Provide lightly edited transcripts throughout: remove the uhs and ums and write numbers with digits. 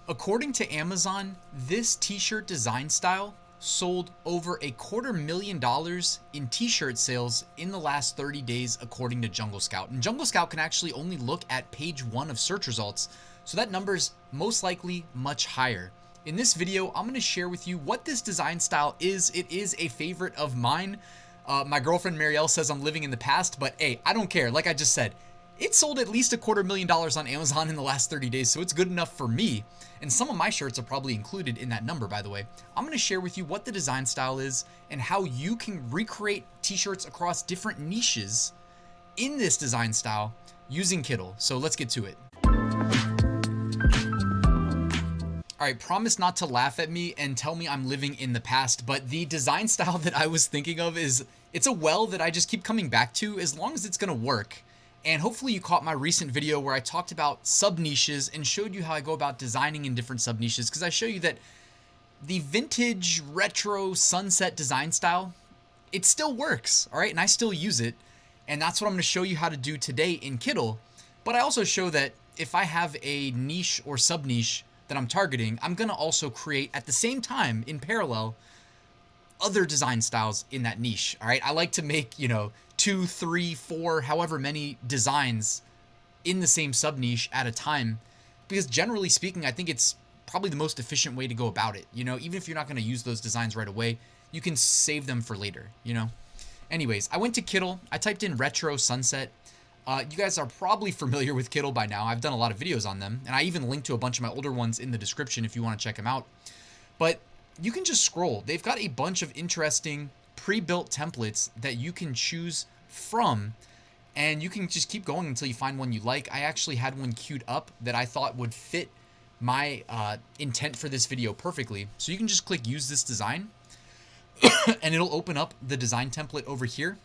According to Amazon, this t-shirt design style sold over $250,000 in t-shirt sales in the last 30 days according to Jungle Scout. And Jungle Scout can actually only look at page 1 of search results, so that number's most likely much higher. In this video, I'm going to share with you what this design style is. It is a favorite of mine. My girlfriend Marielle says I'm living in the past, but hey, I don't care. Like I just said, it sold at least $250,000 on Amazon in the last 30 days, so it's good enough for me. And some of my shirts are probably included in that number, by the way. I'm going to share with you what the design style is and how you can recreate t-shirts across different niches in this design style using Kittle. So let's get to it. All right, promise not to laugh at me and tell me I'm living in the past, but the design style that I was thinking of it's a well that I just keep coming back to as long as it's going to work. And hopefully you caught my recent video where I talked about sub-niches and showed you how I go about designing in different sub-niches, because I show you that the vintage, retro, sunset design style, it still works, all right? And I still use it, and that's what I'm going to show you how to do today in Kittle. But I also show that if I have a niche or sub-niche that I'm targeting, I'm going to also create at the same time, in parallel, other design styles in that niche, all right? I like to make, 2, 3, 4, however many designs in the same sub niche at a time, because generally speaking, I think it's probably the most efficient way to go about it. Even if you're not going to use those designs right away, you can save them for later, Anyways, I went to Kittle. I typed in retro sunset. You guys are probably familiar with Kittle by now. I've done a lot of videos on them, and I even linked to a bunch of my older ones in the description if you want to check them out. But you can just scroll. They've got a bunch of interesting pre-built templates that you can choose from, and you can just keep going until you find one you like. I actually had one queued up that I thought would fit my intent for this video perfectly. So you can just click use this design and it'll open up the design template over here.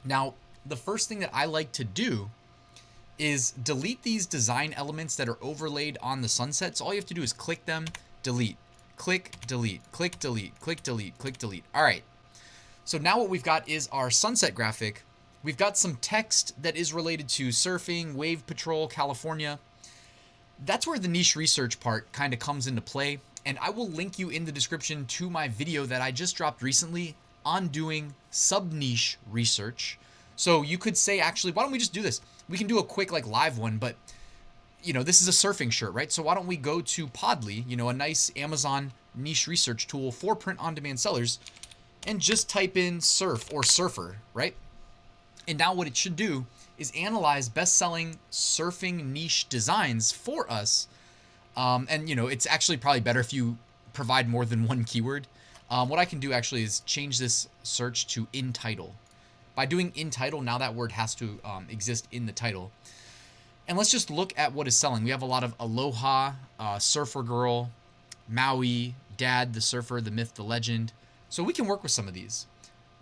Now, the first thing that I like to do is delete these design elements that are overlaid on the sunset. So all you have to do is click them, delete, click, delete, click, delete, click, delete, click, delete. All right. So now what we've got is our sunset graphic. We've got some text that is related to surfing, wave patrol, California. That's where the niche research part kind of comes into play. And I will link you in the description to my video that I just dropped recently on doing sub-niche research. So you could say, actually, why don't we just do this? We can do a quick live one, but this is a surfing shirt, right? So why don't we go to Podley, a nice Amazon niche research tool for print-on-demand sellers, and just type in surf or surfer, right? And now what it should do is analyze best-selling surfing niche designs for us. And it's actually probably better if you provide more than one keyword. What I can do actually is change this search to in title. By doing in title, now that word has to exist in the title. And let's just look at what is selling. We have a lot of Aloha, Surfer Girl, Maui, Dad, the Surfer, the Myth, the Legend. So we can work with some of these.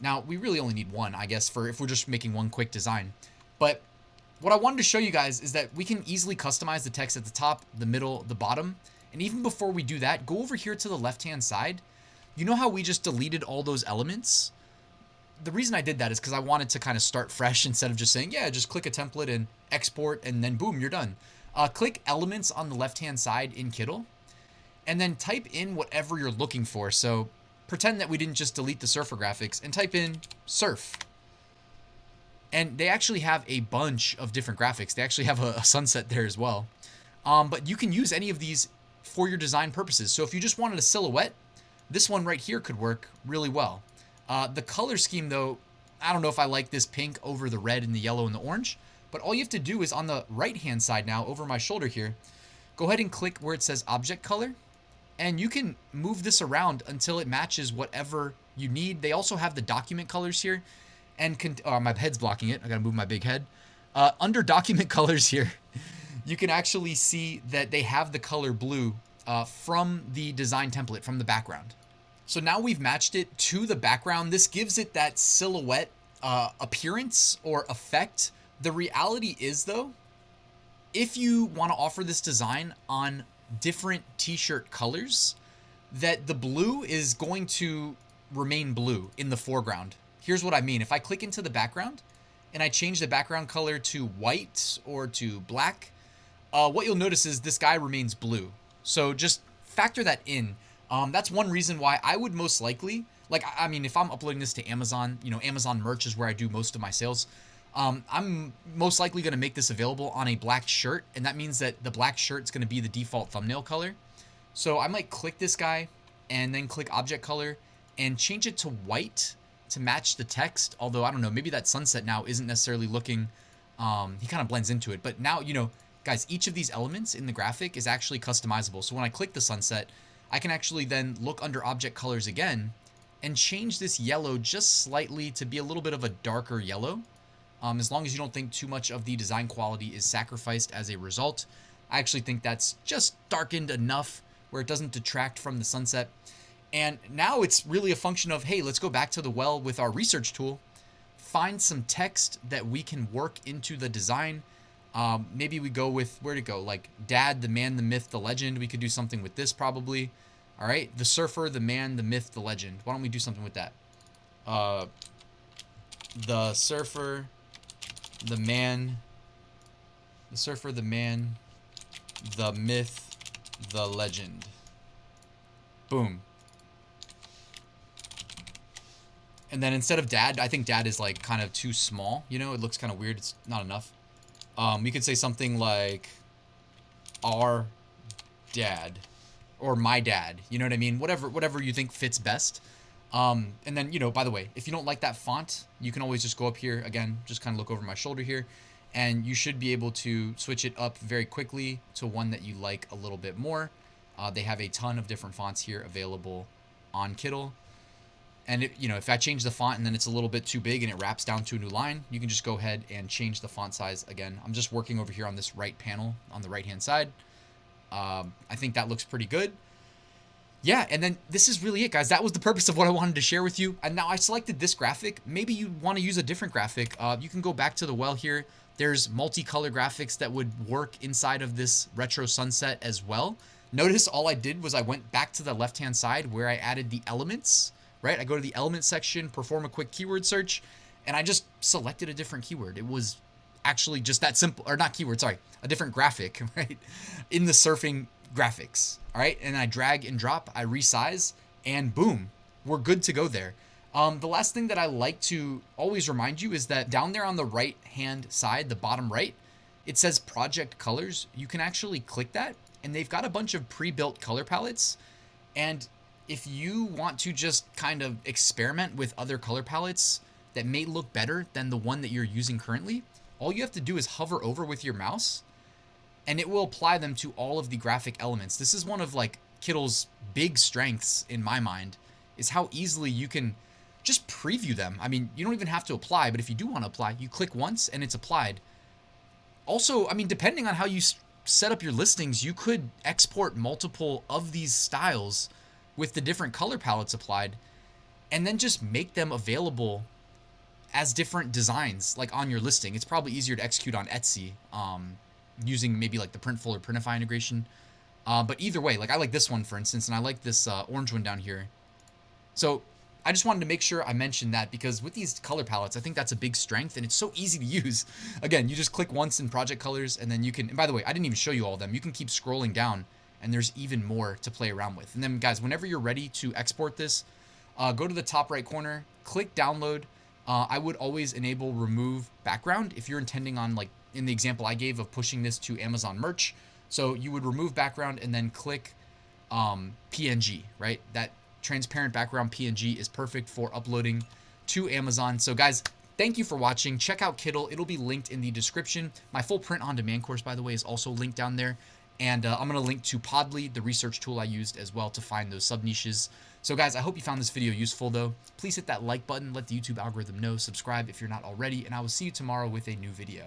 Now, we really only need one, I guess, for if we're just making one quick design. But what I wanted to show you guys is that we can easily customize the text at the top, the middle, the bottom. And even before we do that, go over here to the left-hand side. You know how we just deleted all those elements? The reason I did that is because I wanted to kind of start fresh instead of just saying, yeah, just click a template and export, and then boom, you're done. Click elements on the left-hand side in Kittle, and then type in whatever you're looking for. So pretend that we didn't just delete the surfer graphics and type in surf. And they actually have a bunch of different graphics. They actually have a sunset there as well. But you can use any of these for your design purposes. So if you just wanted a silhouette, this one right here could work really well. The color scheme, though, I don't know if I like this pink over the red and the yellow and the orange. But all you have to do is on the right-hand side now, over my shoulder here, go ahead and click where it says object color. And you can move this around until it matches whatever you need. They also have the document colors here. And my head's blocking it. I gotta move my big head. Under document colors here, you can actually see that they have the color blue from the design template, from the background. So now we've matched it to the background. This gives it that silhouette appearance or effect. The reality is, though, if you want to offer this design on different t-shirt colors, that the blue is going to remain blue in the foreground. Here's what I mean. If I click into the background and I change the background color to white or to black, what you'll notice is this guy remains blue. So just factor that in. That's one reason why I would most likely, like, I mean, if I'm uploading this to Amazon, you know, Amazon merch is where I do most of my sales. I'm most likely going to make this available on a black shirt, and that means that the black shirt is going to be the default thumbnail color. So I might click this guy and then click object color and change it to white to match the text. Although, I don't know, maybe that sunset now isn't necessarily looking, he kind of blends into it. But now, you know, guys, each of these elements in the graphic is actually customizable. So when I click the sunset, I can actually then look under object colors again and change this yellow just slightly to be a little bit of a darker yellow. As long as you don't think too much of the design quality is sacrificed as a result. I actually think that's just darkened enough where it doesn't detract from the sunset. And now it's really a function of, hey, let's go back to the well with our research tool, find some text that we can work into the design. Maybe we go with, where to go? Like dad, the man, the myth, the legend. We could do something with this probably. All right. The surfer, the man, the myth, the legend. Why don't we do something with that? The surfer, the man, the myth, the legend. Boom. And then instead of dad, I think dad is like kind of too small. You know, it looks kind of weird. It's not enough. We could say something like our dad or my dad. You know what I mean? Whatever you think fits best. And then, you know, by the way, if you don't like that font, you can always just go up here again, just kind of look over my shoulder here, and you should be able to switch it up very quickly to one that you like a little bit more. They have a ton of different fonts here available on Kittle. And you know, if I change the font and then it's a little bit too big and it wraps down to a new line, you can just go ahead and change the font size again. I'm just working over here on this right panel on the right hand side. I think that looks pretty good. Yeah, and then this is really it, guys. That was the purpose of what I wanted to share with you. And now I selected this graphic. Maybe you want to use a different graphic. You can go back to the well here. There's multicolor graphics that would work inside of this retro sunset as well. Notice all I did was I went back to the left-hand side where I added the elements, right? I go to the element section, perform a quick keyword search, and I just selected a different keyword. It was actually just that simple, or not keyword, sorry, a different graphic, right? In the surfing graphics, all right? And I drag and drop, I resize, and boom, we're good to go there. The last thing that I like to always remind you is that down there on the right-hand side, the bottom right, it says project colors. You can actually click that, and they've got a bunch of pre-built color palettes. And if you want to just kind of experiment with other color palettes that may look better than the one that you're using currently, all you have to do is hover over with your mouse and it will apply them to all of the graphic elements. This is one of like Kittle's big strengths in my mind, is how easily you can just preview them. I mean, you don't even have to apply, but if you do want to apply, you click once and it's applied. Also, I mean, depending on how you set up your listings, you could export multiple of these styles with the different color palettes applied and then just make them available as different designs like on your listing. It's probably easier to execute on Etsy using maybe like the Printful or Printify integration. But either way, like I like this one, for instance, and I like this orange one down here. So I just wanted to make sure I mentioned that because with these color palettes, I think that's a big strength and it's so easy to use. Again, you just click once in project colors and then you can, and by the way, I didn't even show you all of them. You can keep scrolling down and there's even more to play around with. And then guys, whenever you're ready to export this, go to the top right corner, click download. I would always enable remove background if you're intending on, like in the example I gave of pushing this to Amazon merch. So you would remove background and then click PNG, right? That transparent background PNG is perfect for uploading to Amazon. So guys, thank you for watching. Check out Kittle. It'll be linked in the description. My full print on demand course, by the way, is also linked down there. And I'm going to link to Podley, the research tool I used as well to find those sub niches. So guys, I hope you found this video useful though. Please hit that like button, let the YouTube algorithm know, subscribe if you're not already, and I will see you tomorrow with a new video.